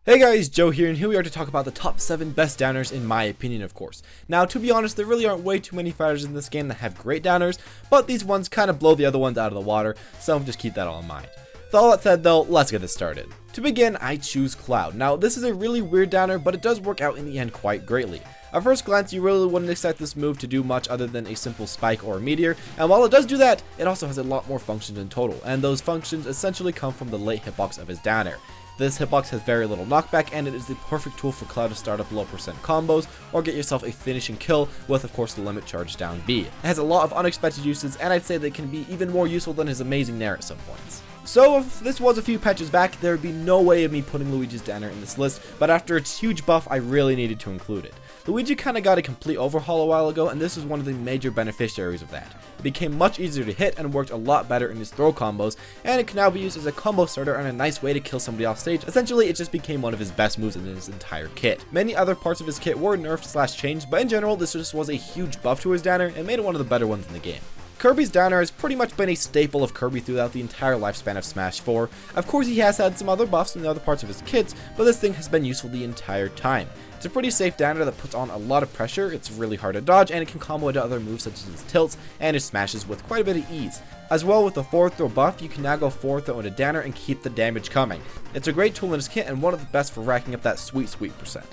Hey guys, Joe here, and here we are to talk about the top 7 best downers in my opinion, of course. Now, to be honest, there really aren't way too many fighters in this game that have great downers, but these ones kind of blow the other ones out of the water, so just keep that all in mind. With all that said though, let's get this started. To begin, I choose Cloud. Now, this is a really weird downer, but it does work out in the end quite greatly. At first glance, you really wouldn't expect this move to do much other than a simple spike or a meteor, and while it does do that, it also has a lot more functions in total, and those functions essentially come from the late hitbox of his downer. This hitbox has very little knockback, and it is the perfect tool for Cloud to start up low percent combos or get yourself a finishing kill with, of course, the limit charge down B. It has a lot of unexpected uses, and I'd say they can be even more useful than his amazing Nair at some points. So if this was a few patches back, there would be no way of me putting Luigi's downer in this list, but after its huge buff, I really needed to include it. Luigi kinda got a complete overhaul a while ago, and this was one of the major beneficiaries of that. It became much easier to hit and worked a lot better in his throw combos, and it can now be used as a combo starter and a nice way to kill somebody off stage. Essentially, it just became one of his best moves in his entire kit. Many other parts of his kit were nerfed / changed, but in general, this just was a huge buff to his downer and made it one of the better ones in the game. Kirby's downer has pretty much been a staple of Kirby throughout the entire lifespan of Smash 4. Of course, he has had some other buffs in the other parts of his kits, but this thing has been useful the entire time. It's a pretty safe downer that puts on a lot of pressure, it's really hard to dodge, and it can combo into other moves such as his tilts and his smashes with quite a bit of ease. As well, with the forward throw buff, you can now go forward throw into downer and keep the damage coming. It's a great tool in his kit and one of the best for racking up that sweet percent.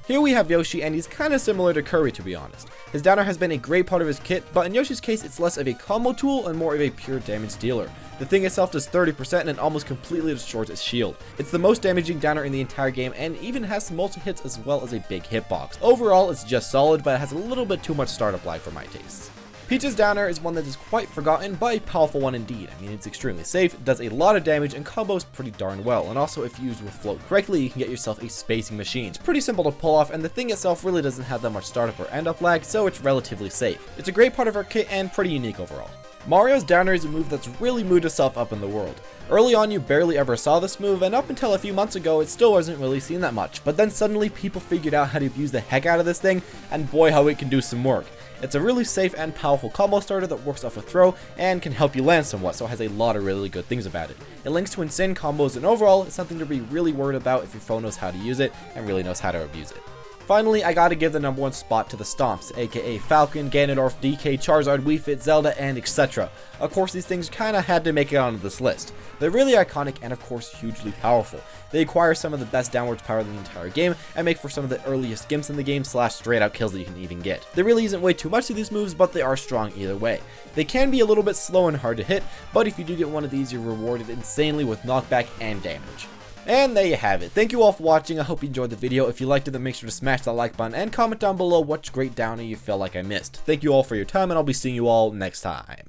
Here we have Yoshi, and he's kinda similar to Kirby, to be honest. His downer has been a great part of his kit, but in Yoshi's case it's less of a combo tool and more of a pure damage dealer. The thing itself does 30% and almost completely destroys its shield. It's the most damaging downer in the entire game and even has some multi-hits as well as a big hitbox. Overall, it's just solid, but it has a little bit too much startup lag for my tastes. Peach's downer is one that is quite forgotten, but a powerful one indeed. I mean, it's extremely safe, does a lot of damage, and combos pretty darn well, and also if used with float correctly, you can get yourself a spacing machine. It's pretty simple to pull off, and the thing itself really doesn't have that much startup or end up lag, so it's relatively safe. It's a great part of our kit and pretty unique overall. Mario's downer is a move that's really moved itself up in the world. Early on, you barely ever saw this move, and up until a few months ago, it still wasn't really seen that much, but then suddenly people figured out how to abuse the heck out of this thing, and boy how it can do some work. It's a really safe and powerful combo starter that works off a throw and can help you land somewhat, so it has a lot of really good things about it. It links to insane combos, and overall, it's something to be really worried about if your phone knows how to use it and really knows how to abuse it. Finally, I gotta give the #1 spot to the STOMPS, aka Falcon, Ganondorf, DK, Charizard, Wii Fit, Zelda, and etc. Of course, these things kinda had to make it onto this list. They're really iconic and of course hugely powerful. They acquire some of the best downwards power in the entire game and make for some of the earliest gimps in the game / straight out kills that you can even get. There really isn't way too much to these moves, but they are strong either way. They can be a little bit slow and hard to hit, but if you do get one of these, you're rewarded insanely with knockback and damage. And there you have it. Thank you all for watching. I hope you enjoyed the video. If you liked it, then make sure to smash that like button and comment down below which great downer you feel like I missed. Thank you all for your time, and I'll be seeing you all next time.